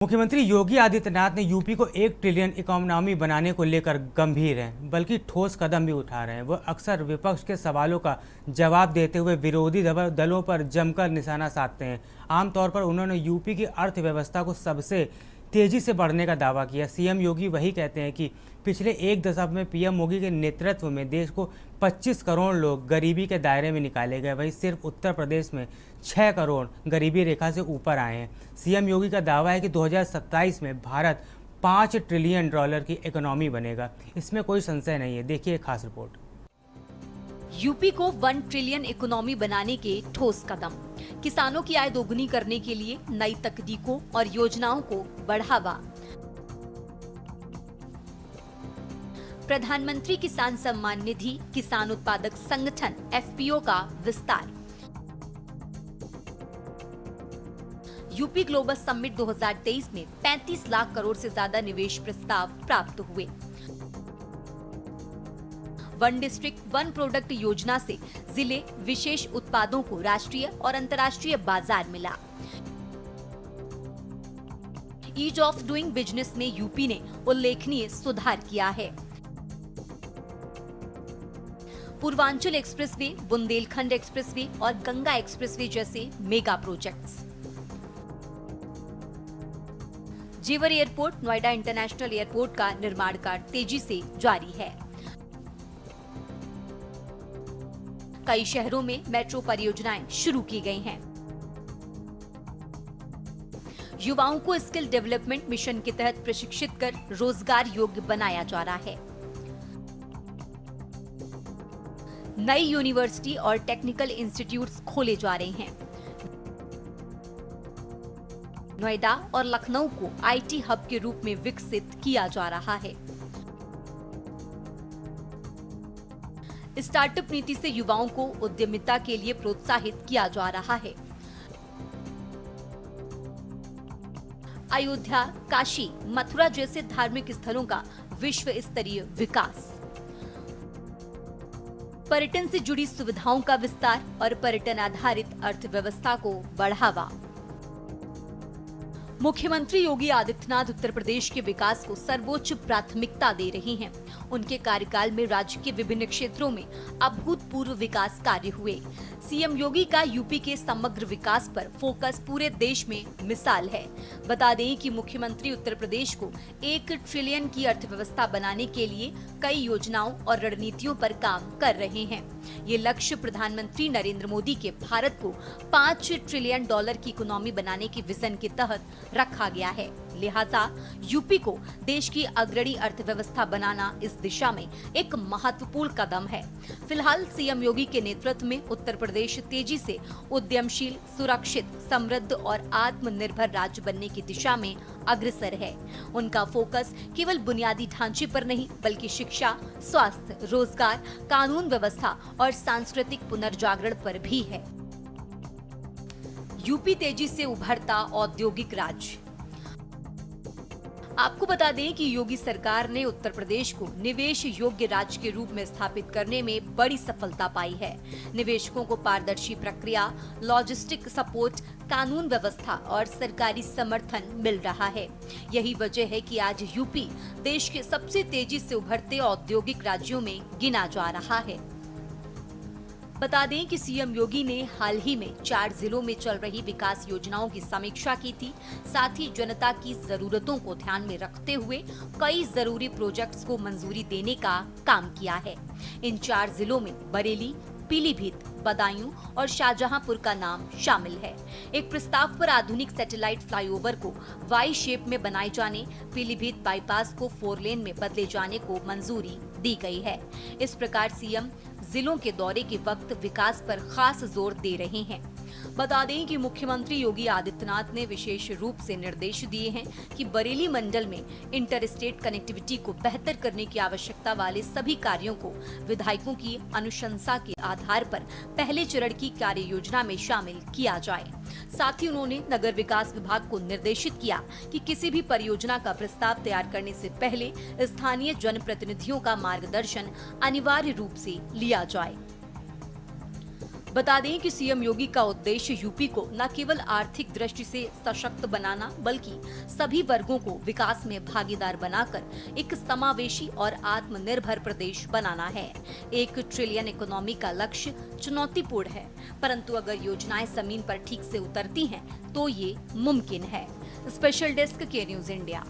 मुख्यमंत्री योगी आदित्यनाथ ने यूपी को 1 ट्रिलियन इकोनॉमी बनाने को लेकर गंभीर हैं, बल्कि ठोस कदम भी उठा रहे हैं। वह अक्सर विपक्ष के सवालों का जवाब देते हुए विरोधी दलों पर जमकर निशाना साधते हैं। आमतौर पर उन्होंने यूपी की अर्थव्यवस्था को सबसे तेजी से बढ़ने का दावा किया। सीएम योगी वही कहते हैं कि पिछले 1 दशक में पीएम मोदी के नेतृत्व में देश को 25 करोड़ लोग गरीबी के दायरे में निकाले गए। वहीं सिर्फ उत्तर प्रदेश में 6 करोड़ गरीबी रेखा से ऊपर आए हैं। सीएम योगी का दावा है कि 2027 में भारत $5 ट्रिलियन की इकोनॉमी बनेगा। इसमें कोई संशय नहीं है। देखिए एक खास रिपोर्ट। यूपी को 1 ट्रिलियन इकोनॉमी बनाने के ठोस कदम। किसानों की आय दोगुनी करने के लिए नई तकनीकों और योजनाओं को बढ़ावा। प्रधानमंत्री किसान सम्मान निधि, किसान उत्पादक संगठन एफपीओ का विस्तार। यूपी ग्लोबल समिट 2023 में 35 लाख करोड़ से ज्यादा निवेश प्रस्ताव प्राप्त हुए। वन डिस्ट्रिक्ट वन प्रोडक्ट योजना से जिले विशेष उत्पादों को राष्ट्रीय और अंतर्राष्ट्रीय बाजार मिला। ईज ऑफ डूइंग बिजनेस में यूपी ने उल्लेखनीय सुधार किया है। पूर्वांचल एक्सप्रेसवे, बुंदेलखंड एक्सप्रेसवे और गंगा एक्सप्रेसवे जैसे मेगा प्रोजेक्ट्स। जेवर एयरपोर्ट, नोएडा इंटरनेशनल एयरपोर्ट का निर्माण कार्य तेजी से जारी है। कई शहरों में मेट्रो परियोजनाएं शुरू की गई हैं। युवाओं को स्किल डेवलपमेंट मिशन के तहत प्रशिक्षित कर रोजगार योग्य बनाया जा रहा है। नई यूनिवर्सिटी और टेक्निकल इंस्टीट्यूट्स खोले जा रहे हैं। नोएडा और लखनऊ को आईटी हब के रूप में विकसित किया जा रहा है। स्टार्टअप नीति से युवाओं को उद्यमिता के लिए प्रोत्साहित किया जा रहा है। अयोध्या, काशी, मथुरा जैसे धार्मिक स्थलों का विश्व स्तरीय विकास। पर्यटन से जुड़ी सुविधाओं का विस्तार और पर्यटन आधारित अर्थव्यवस्था को बढ़ावा। मुख्यमंत्री योगी आदित्यनाथ उत्तर प्रदेश के विकास को सर्वोच्च प्राथमिकता दे रहे हैं। उनके कार्यकाल में राज्य के विभिन्न क्षेत्रों में अभूतपूर्व विकास कार्य हुए। सीएम योगी का यूपी के समग्र विकास पर फोकस पूरे देश में मिसाल है। बता दें कि मुख्यमंत्री उत्तर प्रदेश को 1 ट्रिलियन की अर्थव्यवस्था बनाने के लिए कई योजनाओं और रणनीतियों पर काम कर रहे हैं। ये लक्ष्य प्रधानमंत्री नरेंद्र मोदी के भारत को $5 ट्रिलियन की इकोनॉमी बनाने के विजन के तहत रखा गया है। लिहाजा यूपी को देश की अग्रणी अर्थव्यवस्था बनाना इस दिशा में एक महत्वपूर्ण कदम है। फिलहाल सीएम योगी के नेतृत्व में उत्तर प्रदेश तेजी से उद्यमशील, सुरक्षित, समृद्ध और आत्मनिर्भर राज्य बनने की दिशा में अग्रसर है। उनका फोकस केवल बुनियादी ढांचे पर नहीं, बल्कि शिक्षा, स्वास्थ्य, रोजगार, कानून व्यवस्था और सांस्कृतिक पुनर्जागरण पर भी है। यूपी तेजी से उभरता औद्योगिक राज्य। आपको बता दें कि योगी सरकार ने उत्तर प्रदेश को निवेश योग्य राज्य के रूप में स्थापित करने में बड़ी सफलता पाई है। निवेशकों को पारदर्शी प्रक्रिया, लॉजिस्टिक सपोर्ट, कानून व्यवस्था और सरकारी समर्थन मिल रहा है। यही वजह है कि आज यूपी देश के सबसे तेजी से उभरते औद्योगिक राज्यों में गिना जा रहा है। बता दें कि सीएम योगी ने हाल ही में 4 जिलों में चल रही विकास योजनाओं की समीक्षा की थी। साथ ही जनता की जरूरतों को ध्यान में रखते हुए कई जरूरी प्रोजेक्ट्स को मंजूरी देने का काम किया है। इन 4 जिलों में बरेली, पीलीभीत, बदायूं और शाहजहांपुर का नाम शामिल है। एक प्रस्ताव पर आधुनिक सैटेलाइट फ्लाईओवर को वाई शेप में बनाए जाने, पीलीभीत बाईपास को 4 लेन में बदले जाने को मंजूरी दी गई है। इस प्रकार सीएम जिलों के दौरे के वक्त विकास पर खास जोर दे रहे हैं। बता दें कि मुख्यमंत्री योगी आदित्यनाथ ने विशेष रूप से निर्देश दिए हैं कि बरेली मंडल में इंटर स्टेट कनेक्टिविटी को बेहतर करने की आवश्यकता वाले सभी कार्यों को विधायकों की अनुशंसा के आधार पर पहले चरण की कार्य योजना में शामिल किया जाए। साथ ही उन्होंने नगर विकास विभाग को निर्देशित किया कि किसी भी परियोजना का प्रस्ताव तैयार करने से पहले स्थानीय जनप्रतिनिधियों का मार्गदर्शन अनिवार्य रूप से लिया जाए। बता दें कि सीएम योगी का उद्देश्य यूपी को न केवल आर्थिक दृष्टि से सशक्त बनाना बल्कि सभी वर्गों को विकास में भागीदार बनाकर एक समावेशी और आत्मनिर्भर प्रदेश बनाना है। 1 ट्रिलियन इकोनॉमी का लक्ष्य चुनौतीपूर्ण है, परंतु अगर योजनाएं जमीन पर ठीक से उतरती हैं तो ये मुमकिन है। स्पेशल डेस्क के न्यूज इंडिया।